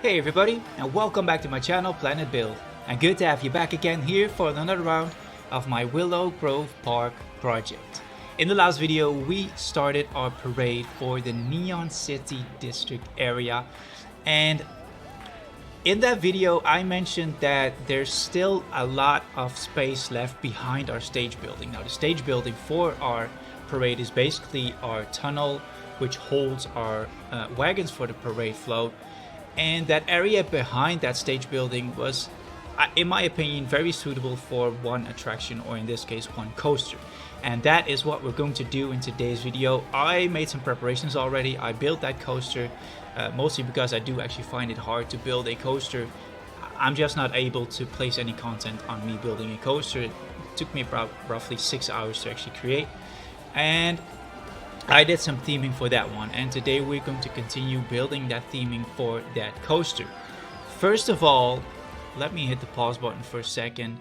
Hey everybody, and welcome back to my channel Planet Build. And good to have you back again here for another round of my Willow Grove Park project. In the last video we started our parade for the Neon City District area, and in that video I mentioned that there's still a lot of space left behind our stage building. Now the stage building for our parade is basically our tunnel which holds our wagons for the parade float. And that area behind that stage building was, in my opinion, very suitable for one attraction, or in this case, one coaster. And that is what we're going to do in today's video. I made some preparations already. I built that coaster, mostly because I do actually find it hard to build a coaster. I'm just not able to place any content on me building a coaster. It took me about roughly 6 hours to actually create. And I did some theming for that one, and today we're going to continue building that theming for that coaster. First of all, let me hit the pause button for a second.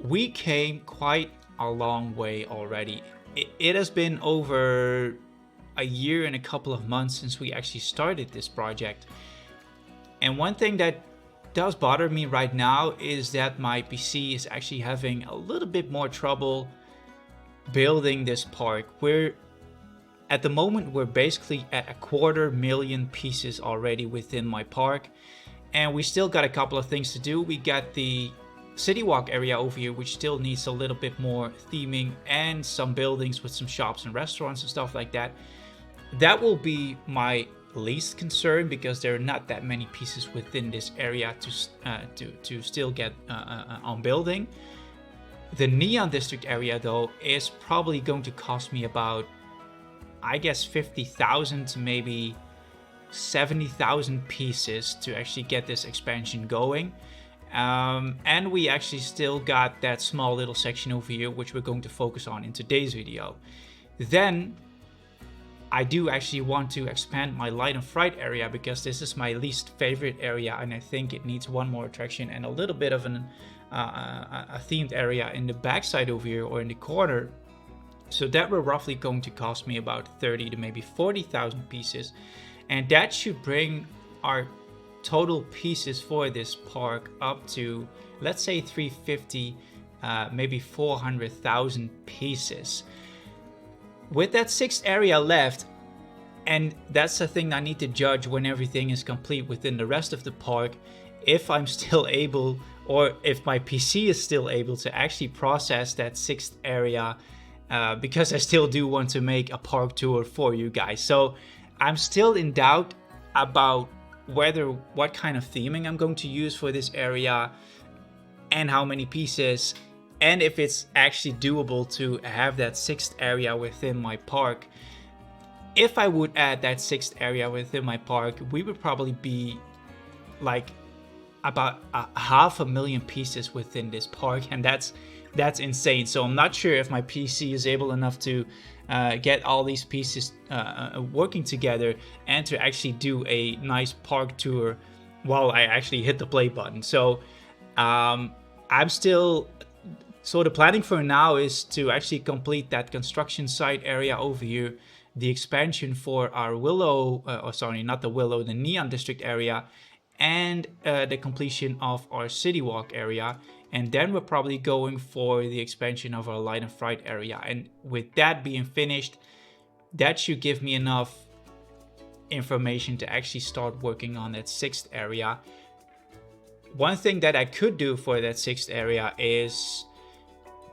We came quite a long way already. It has been over a year and a couple of months since we actually started this project. And one thing that does bother me right now is that my PC is actually having a little bit more trouble building this park. At the moment, we're basically at 250,000 pieces already within my park, and we still got a couple of things to do. We got the city walk area over here, which still needs a little bit more theming, and some buildings with some shops and restaurants and stuff like that. That will be my least concern because there are not that many pieces within this area to still get on building. The Neon District area, though, is probably going to cost me about, I guess, 50,000 to maybe 70,000 pieces to actually get this expansion going. And we actually still got that small little section over here, which we're going to focus on in today's video. Then I do actually want to expand my Light and Fright area because this is my least favorite area, and I think it needs one more attraction and a little bit of a themed area in the backside over here, or in the corner. So that will roughly going to cost me about 30 to maybe 40,000 pieces. And that should bring our total pieces for this park up to, let's say, 350, maybe 400,000 pieces. With that sixth area left, and that's the thing I need to judge when everything is complete within the rest of the park, if I'm still able, or if my PC is still able to actually process that sixth area, because I still do want to make a park tour for you guys. So I'm still in doubt about what kind of theming I'm going to use for this area and how many pieces, and if it's actually doable to have that sixth area within my park. If I would add that sixth area within my park, we would probably be like about 500,000 pieces within this park, and that's insane. So I'm not sure if my PC is able enough to get all these pieces working together and to actually do a nice park tour while I actually hit the play button. So I'm still, so the planning for now is to actually complete that construction site area over here, the expansion for our the Neon District area, and the completion of our city walk area. And then we're probably going for the expansion of our Light and Fright area. And with that being finished, that should give me enough information to actually start working on that sixth area. One thing that I could do for that sixth area is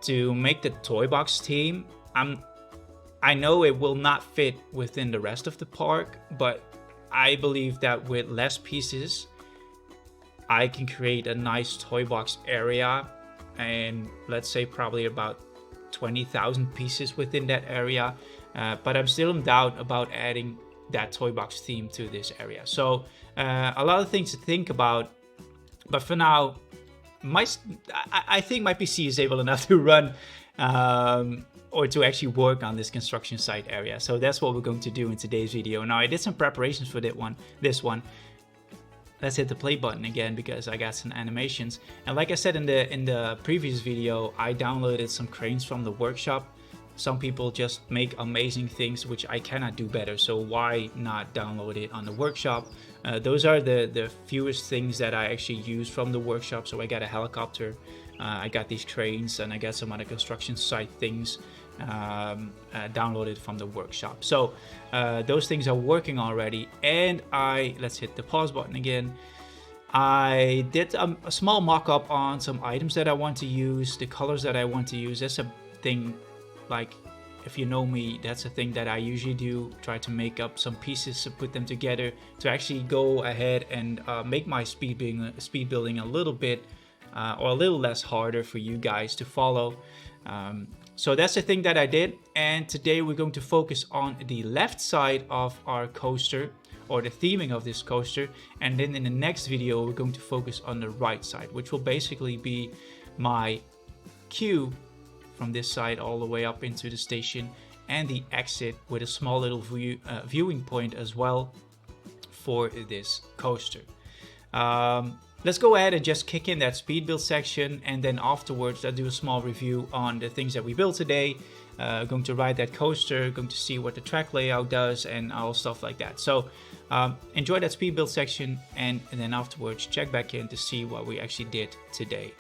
to make the toy box theme. I know it will not fit within the rest of the park, but I believe that with less pieces, I can create a nice toy box area, and let's say probably about 20,000 pieces within that area. But I'm still in doubt about adding that toy box theme to this area. So a lot of things to think about. But for now, I think my PC is able enough to run or to actually work on this construction site area. So that's what we're going to do in today's video. Now I did some preparations for this one. Let's hit the play button again because I got some animations. And like I said in the previous video, I downloaded some cranes from the workshop some people just make amazing things which I cannot do better, so why not download it on the workshop? Those are the fewest things that I actually use from the workshop. So I got a helicopter, I got these cranes, and I got some other construction site things downloaded from the workshop. So those things are working already, and let's hit the pause button again. I did a small mock-up on some items that I want to use, the colors that I want to use. That's a thing, like, if you know me, that's a thing that I usually do, try to make up some pieces to put them together to actually go ahead and make my speed building a little bit or a little less harder for you guys to follow. So that's the thing that I did, and today we're going to focus on the left side of our coaster, or the theming of this coaster, and then in the next video we're going to focus on the right side, which will basically be my queue from this side all the way up into the station, and the exit with a small little viewing point as well for this coaster. Let's go ahead and just kick in that speed build section, and then afterwards I'll do a small review on the things that we built today. Going to ride that coaster, going to see what the track layout does, and all stuff like that. So enjoy that speed build section, and then afterwards check back in to see what we actually did today.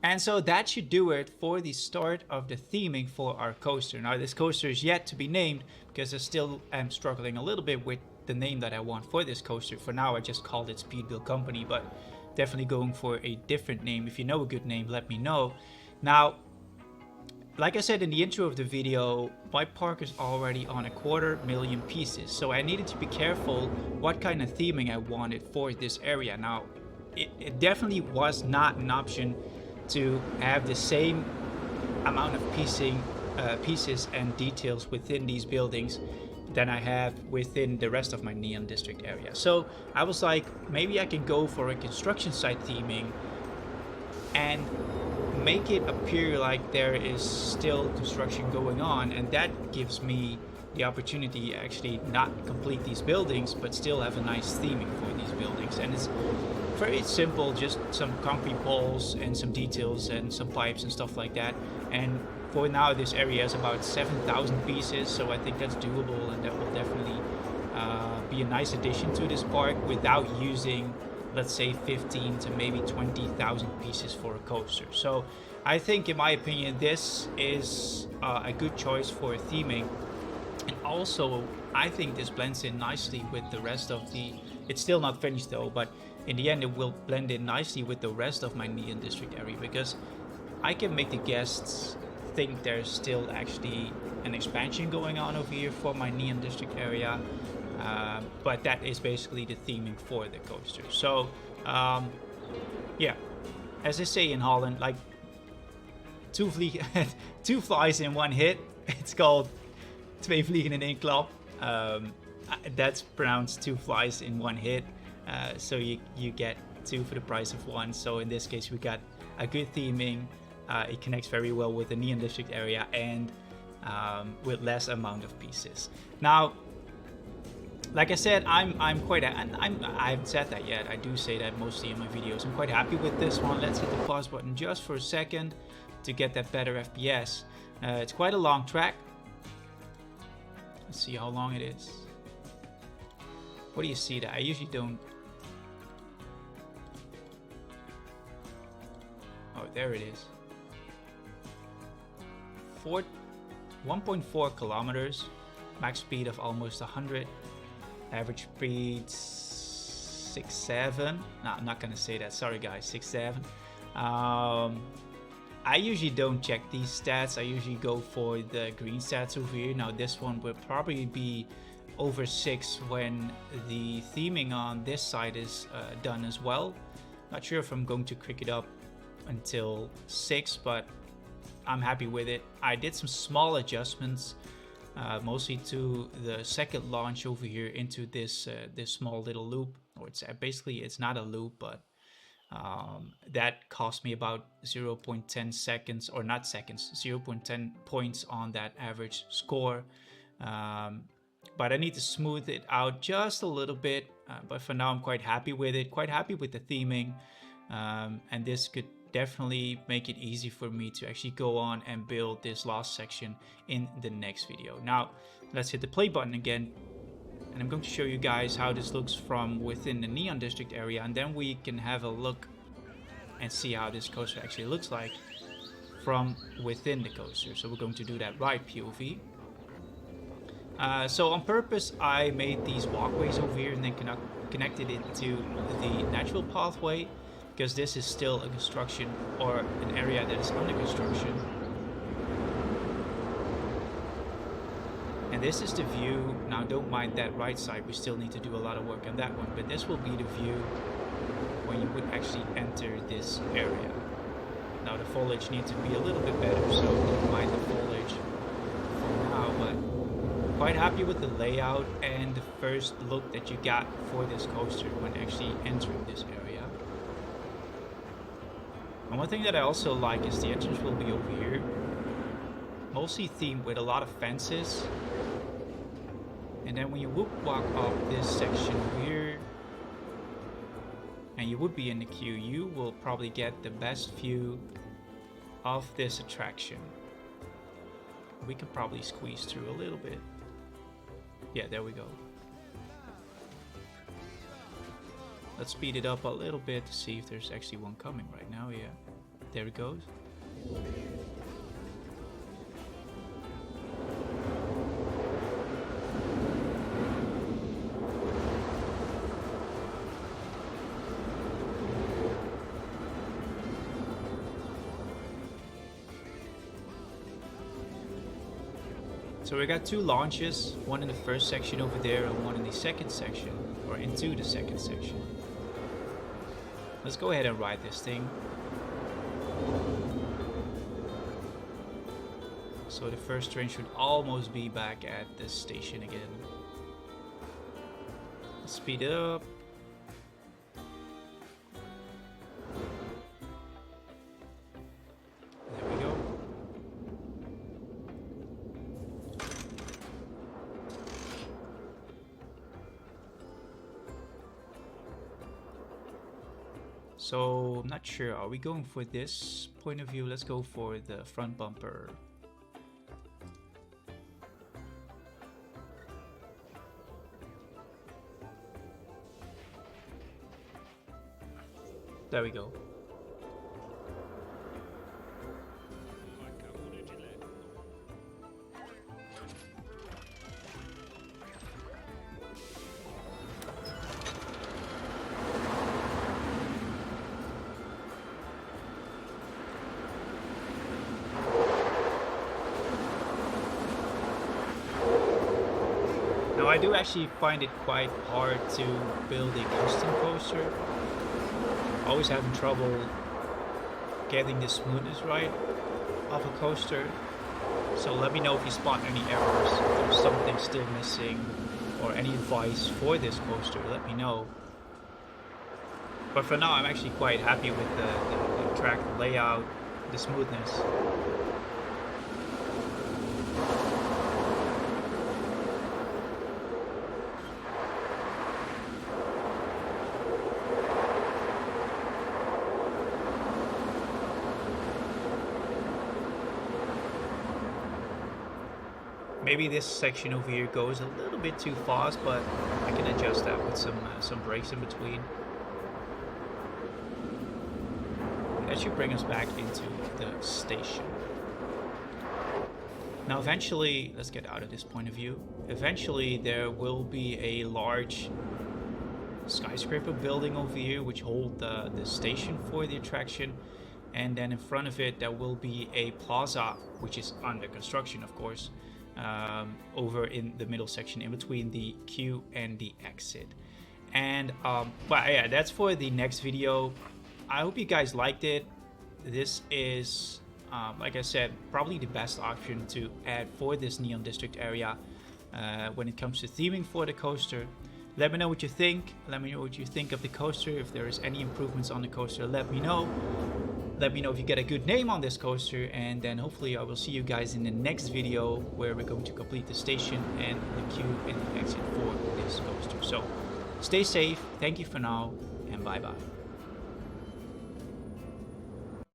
And so that should do it for the start of the theming for our coaster. Now this coaster is yet to be named because I still am struggling a little bit with the name that I want for this coaster. For now I just called it Speedbuild Company, but definitely going for a different name. If you know a good name, let me know. Now, like I said in the intro of the video, my park is already on 250,000 pieces. So I needed to be careful what kind of theming I wanted for this area. Now, it definitely was not an option to have the same amount of pieces and details within these buildings than I have within the rest of my Neon District area. So I was like, maybe I can go for a construction site theming and make it appear like there is still construction going on, and that gives me the opportunity actually not complete these buildings but still have a nice theming for these buildings. And it's very simple, just some concrete balls and some details and some pipes and stuff like that. And for now this area is about 7,000 pieces, so I think that's doable, and that will definitely be a nice addition to this park without using, let's say, 15 to maybe 20,000 pieces for a coaster. So I think, in my opinion, this is a good choice for theming. And also I think this blends in nicely with the rest of the, it's still not finished though, but in the end it will blend in nicely with the rest of my Neon District area, because I can make the guests think there's still actually an expansion going on over here for my Neon District area, but that is basically the theming for the coaster. So yeah, as they say in Holland, like two flies in one hit. It's called twee vliegen in één klap. That's pronounced two flies in one hit. So you get two for the price of one. So in this case we got a good theming. It connects very well with the Neon District area, and with less amount of pieces. Now, like I said, I haven't said that yet. I do say that mostly in my videos. I'm quite happy with this one. Let's hit the pause button just for a second to get that better FPS. It's quite a long track. Let's see how long it is. What do you see there? I usually don't. Oh, there it is. 1.4 kilometers. Max speed of almost 100. Average speed 6.7. No, I'm not gonna say that. Sorry guys, 6.7. I usually don't check these stats. I usually go for the green stats over here. Now this one will probably be over 6 when the theming on this side is done as well. Not sure if I'm going to crick it up until 6, but I'm happy with it. I did some small adjustments, mostly to the second launch over here into this this small little loop. Or it's basically, it's not a loop, but that cost me about 0.10 seconds, or not seconds, 0.10 points on that average score. But I need to smooth it out just a little bit. But for now, I'm quite happy with it, quite happy with the theming. And this could definitely make it easy for me to actually go on and build this last section in the next video. Now, let's hit the play button again. And I'm going to show you guys how this looks from within the Neon District area, and then we can have a look and see how this coaster actually looks like from within the coaster. So we're going to do that right POV. So on purpose I made these walkways over here and then connected it to the natural pathway, because this is still a construction, or an area that is under construction. And this is the view. Now don't mind that right side, we still need to do a lot of work on that one, but this will be the view when you would actually enter this area. Now the foliage needs to be a little bit better, so don't mind the foliage for now, but quite happy with the layout and the first look that you got for this coaster when actually entering this area. And one thing that I also like is the entrance will be over here, mostly themed with a lot of fences. And then when you would walk up this section here, and you would be in the queue, you will probably get the best view of this attraction. We can probably squeeze through a little bit. Yeah, there we go. Let's speed it up a little bit to see if there's actually one coming right now. Yeah. There it goes. So we got 2 launches, one in the first section over there and one in the second section, or into the second section. Let's go ahead and ride this thing. So the first train should almost be back at the station again. Let's speed it up. There we go. So I'm not sure, are we going for this point of view? Let's go for the front bumper. There we go. Now I do actually find it quite hard to build a custom coaster. Always having trouble getting the smoothness right of a coaster. So let me know if you spot any errors, if there's something still missing, or any advice for this coaster, let me know. But for now I'm actually quite happy with the track, the layout, the smoothness. Maybe this section over here goes a little bit too fast, but I can adjust that with some brakes in between. That should bring us back into the station. Now eventually, let's get out of this point of view. Eventually there will be a large skyscraper building over here which hold the station for the attraction. And then in front of it there will be a plaza, which is under construction of course. Over in the middle section in between the queue and the exit. And but yeah, that's for the next video. I hope you guys liked it. This is like I said, probably the best option to add for this Neon District area when it comes to theming for the coaster. Let me know what you think. Let me know what you think of the coaster. If there is any improvements on the coaster, let me know. Let me know if you get a good name on this coaster, and then hopefully I will see you guys in the next video where we're going to complete the station and the queue and the exit for this coaster. So stay safe, thank you for now, and bye bye.